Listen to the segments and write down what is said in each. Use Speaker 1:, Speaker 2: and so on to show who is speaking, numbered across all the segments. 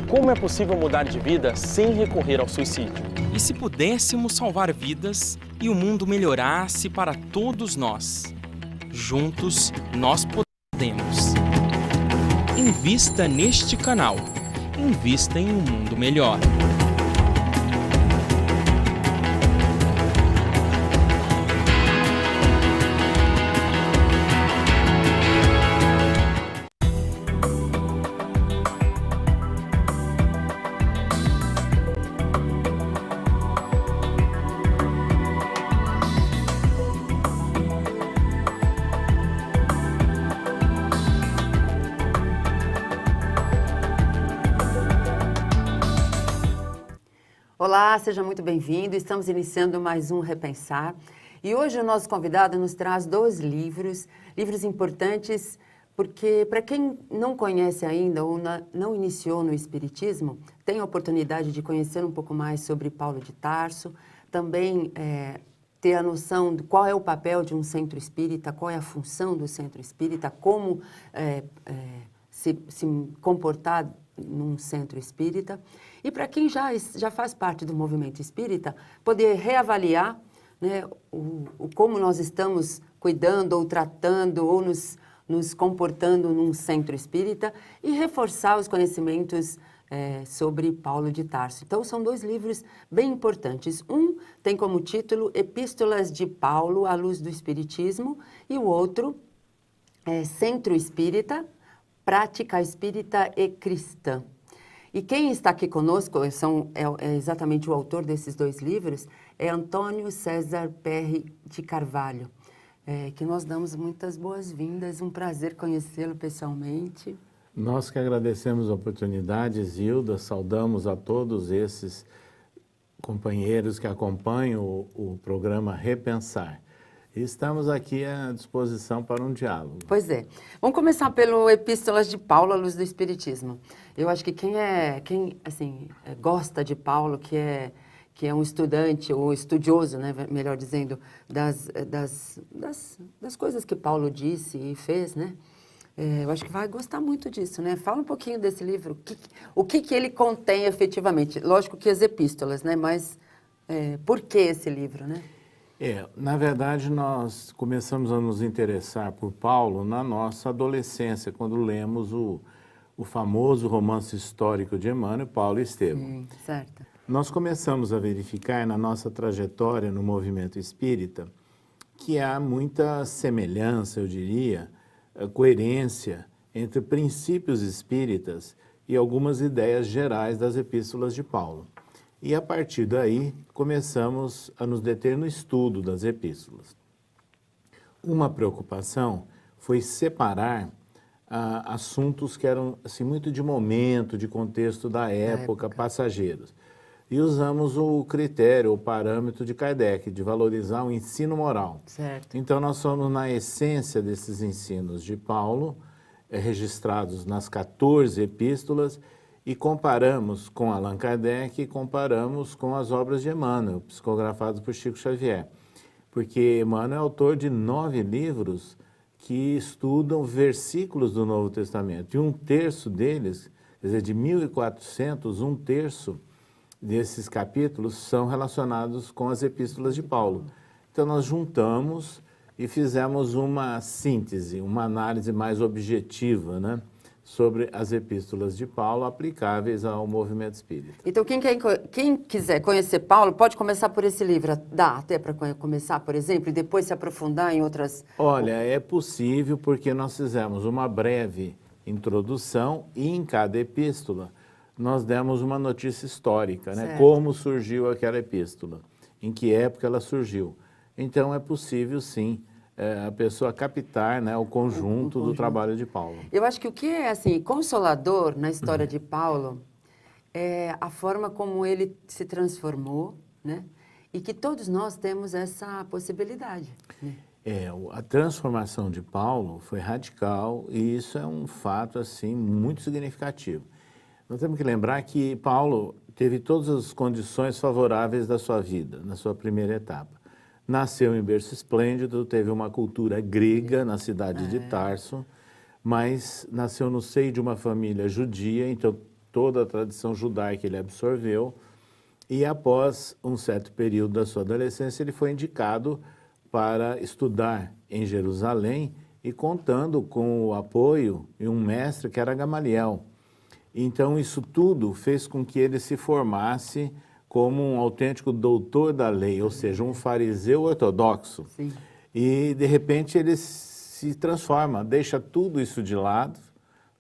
Speaker 1: Como é possível mudar de vida sem recorrer ao suicídio?
Speaker 2: E se pudéssemos salvar vidas e o mundo melhorasse para todos nós? Juntos, nós podemos. Invista neste canal. Invista em um mundo melhor.
Speaker 3: Olá, seja muito bem-vindo. Estamos iniciando mais um Repensar. E hoje o nosso convidado nos traz dois livros importantes, porque para quem não conhece ainda ou não iniciou no Espiritismo, tem a oportunidade de conhecer um pouco mais sobre Paulo de Tarso, também ter a noção de qual é o papel de um centro espírita, qual é a função do centro espírita, como se comportar num centro espírita. E para quem já faz parte do movimento espírita, poder reavaliar, né, como nós estamos cuidando ou tratando ou nos comportando num centro espírita e reforçar os conhecimentos sobre Paulo de Tarso. Então, são dois livros bem importantes. Um tem como título Epístolas de Paulo à Luz do Espiritismo e o outro é Centro Espírita, Prática Espírita e Cristã. E quem está aqui conosco é exatamente o autor desses dois livros, é Antônio César Perry de Carvalho, que nós damos muitas boas-vindas, um prazer conhecê-lo pessoalmente.
Speaker 4: Nós que agradecemos a oportunidade, Zilda, saudamos a todos esses companheiros que acompanham o programa Repensar. E estamos aqui à disposição para um diálogo.
Speaker 3: Pois é. Vamos começar pelo Epístolas de Paulo à Luz do Espiritismo. Eu acho que quem gosta de Paulo, que é um estudante ou estudioso, né, melhor dizendo, das coisas que Paulo disse e fez, né? Eu acho que vai gostar muito disso, né? Fala um pouquinho desse livro, o que ele contém efetivamente. Lógico que as epístolas, né? Mas por que esse livro, né?
Speaker 4: Na verdade, nós começamos a nos interessar por Paulo na nossa adolescência, quando lemos o famoso romance histórico de Emmanuel, Paulo e Estevão.
Speaker 3: Sim, certo.
Speaker 4: Nós começamos a verificar na nossa trajetória no movimento espírita que há muita semelhança, eu diria, coerência entre princípios espíritas e algumas ideias gerais das epístolas de Paulo. E a partir daí começamos a nos deter no estudo das epístolas. Uma preocupação foi separar assuntos que eram assim, muito de momento, de contexto da época, passageiros. E usamos o critério, o parâmetro de Kardec, de valorizar o ensino moral.
Speaker 3: Certo.
Speaker 4: Então nós somos na essência desses ensinos de Paulo, registrados nas 14 epístolas, e comparamos com Allan Kardec e comparamos com as obras de Emmanuel, psicografadas por Chico Xavier. Porque Emmanuel é autor de 9 livros que estudam versículos do Novo Testamento. E um terço deles, quer dizer, de 1.400, um terço desses capítulos são relacionados com as epístolas de Paulo. Então nós juntamos e fizemos uma síntese, uma análise mais objetiva, né, sobre as epístolas de Paulo aplicáveis ao movimento espírita.
Speaker 3: Então, quem quiser conhecer Paulo, pode começar por esse livro. Dá até para começar, por exemplo, e depois se aprofundar em outras...
Speaker 4: Olha, é possível porque nós fizemos uma breve introdução e em cada epístola nós demos uma notícia histórica, né? Como surgiu aquela epístola, em que época ela surgiu. Então, é possível, sim, a pessoa captar, né, o conjunto do trabalho de Paulo.
Speaker 3: Eu acho que o que é assim, consolador na história de Paulo é a forma como ele se transformou, né? E que todos nós temos essa possibilidade. Né?
Speaker 4: A transformação de Paulo foi radical e isso é um fato assim muito significativo. Nós temos que lembrar que Paulo teve todas as condições favoráveis da sua vida, na sua primeira etapa. Nasceu em berço esplêndido, teve uma cultura grega na cidade de Tarso, mas nasceu no seio de uma família judia, então toda a tradição judaica ele absorveu, e após um certo período da sua adolescência, ele foi indicado para estudar em Jerusalém e contando com o apoio de um mestre que era Gamaliel. Então, isso tudo fez com que ele se formasse como um autêntico doutor da lei, ou seja, um fariseu ortodoxo.
Speaker 3: Sim.
Speaker 4: E, de repente, ele se transforma, deixa tudo isso de lado,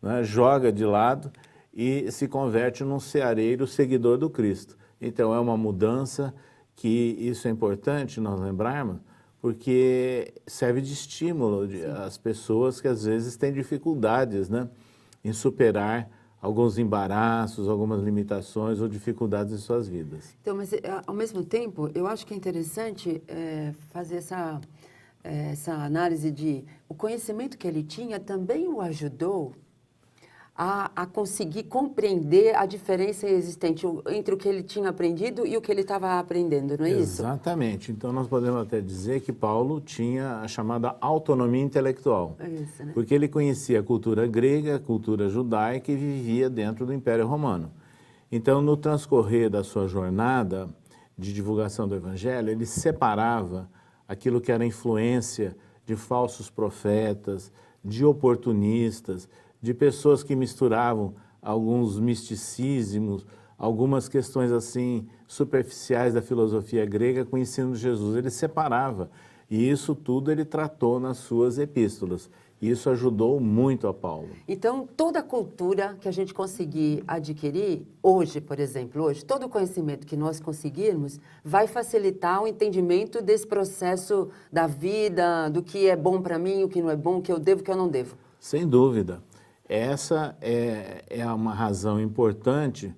Speaker 4: né, joga de lado e se converte num ceareiro seguidor do Cristo. Então, é uma mudança que isso é importante nós lembrarmos, porque serve de estímulo às pessoas que às vezes têm dificuldades, né, em superar alguns embaraços, algumas limitações ou dificuldades em suas vidas.
Speaker 3: Então, mas ao mesmo tempo, eu acho que é interessante fazer essa análise de o conhecimento que ele tinha também o ajudou a conseguir compreender a diferença existente entre o que ele tinha aprendido e o que ele estava aprendendo, não é isso?
Speaker 4: Exatamente. Então, nós podemos até dizer que Paulo tinha a chamada autonomia intelectual.
Speaker 3: É isso, né?
Speaker 4: Porque ele conhecia a cultura grega, a cultura judaica e vivia dentro do Império Romano. Então, no transcorrer da sua jornada de divulgação do Evangelho, ele separava aquilo que era influência de falsos profetas, de oportunistas, de pessoas que misturavam alguns misticismos, algumas questões assim superficiais da filosofia grega com o ensino de Jesus. Ele separava e isso tudo ele tratou nas suas epístolas. E isso ajudou muito a Paulo.
Speaker 3: Então, toda a cultura que a gente conseguir adquirir, hoje, por exemplo, hoje, todo o conhecimento que nós conseguirmos vai facilitar o entendimento desse processo da vida, do que é bom para mim, o que não é bom, o que eu devo, o que eu não devo.
Speaker 4: Sem dúvida. Essa é uma razão importante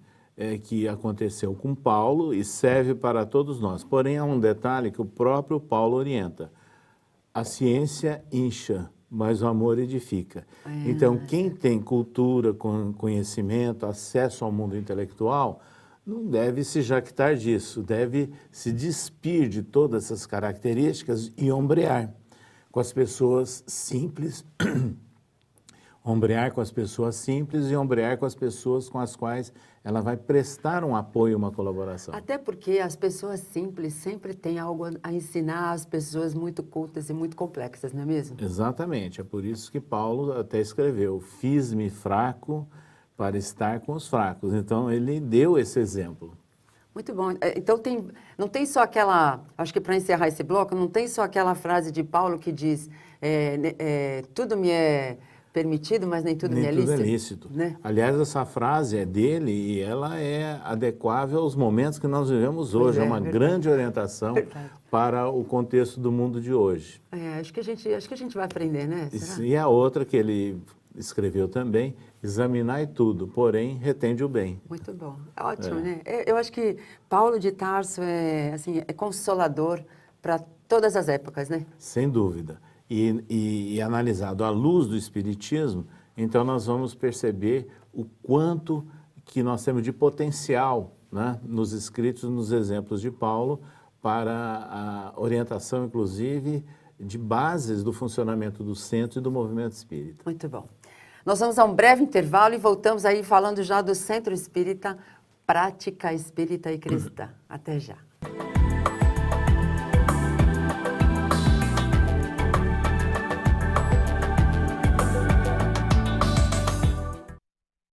Speaker 4: que aconteceu com Paulo e serve para todos nós. Porém, há um detalhe que o próprio Paulo orienta. A ciência incha, mas o amor edifica. Então, quem tem cultura, conhecimento, acesso ao mundo intelectual, não deve se jactar disso, deve se despir de todas essas características e ombrear com as pessoas simples, ombrear com as pessoas simples e ombrear com as pessoas com as quais ela vai prestar um apoio, uma colaboração.
Speaker 3: Até porque as pessoas simples sempre têm algo a ensinar às pessoas muito cultas e muito complexas, não é mesmo?
Speaker 4: Exatamente, é por isso que Paulo até escreveu, fiz-me fraco para estar com os fracos. Então, ele deu esse exemplo.
Speaker 3: Muito bom. Então, não tem só aquela, acho que para encerrar esse bloco, não tem só aquela frase de Paulo que diz, tudo me é permitido, mas nem tudo me é lícito.
Speaker 4: Nem tudo é lícito.
Speaker 3: Né?
Speaker 4: Aliás, essa frase é dele e ela é adequável aos momentos que nós vivemos hoje. É uma grande orientação para o contexto do mundo de hoje.
Speaker 3: Acho que a gente vai aprender, né? Será?
Speaker 4: E a outra que ele escreveu também, examinai tudo, porém retende o bem.
Speaker 3: Muito bom. Ótimo, né? Eu acho que Paulo de Tarso é consolador para todas as épocas, né?
Speaker 4: Sem dúvida. E analisado à luz do Espiritismo, então nós vamos perceber o quanto que nós temos de potencial, né, nos escritos, nos exemplos de Paulo, para a orientação, inclusive, de bases do funcionamento do centro e do movimento espírita.
Speaker 3: Muito bom. Nós vamos a um breve intervalo e voltamos aí falando já do Centro Espírita, Prática Espírita e Cristã. Até já.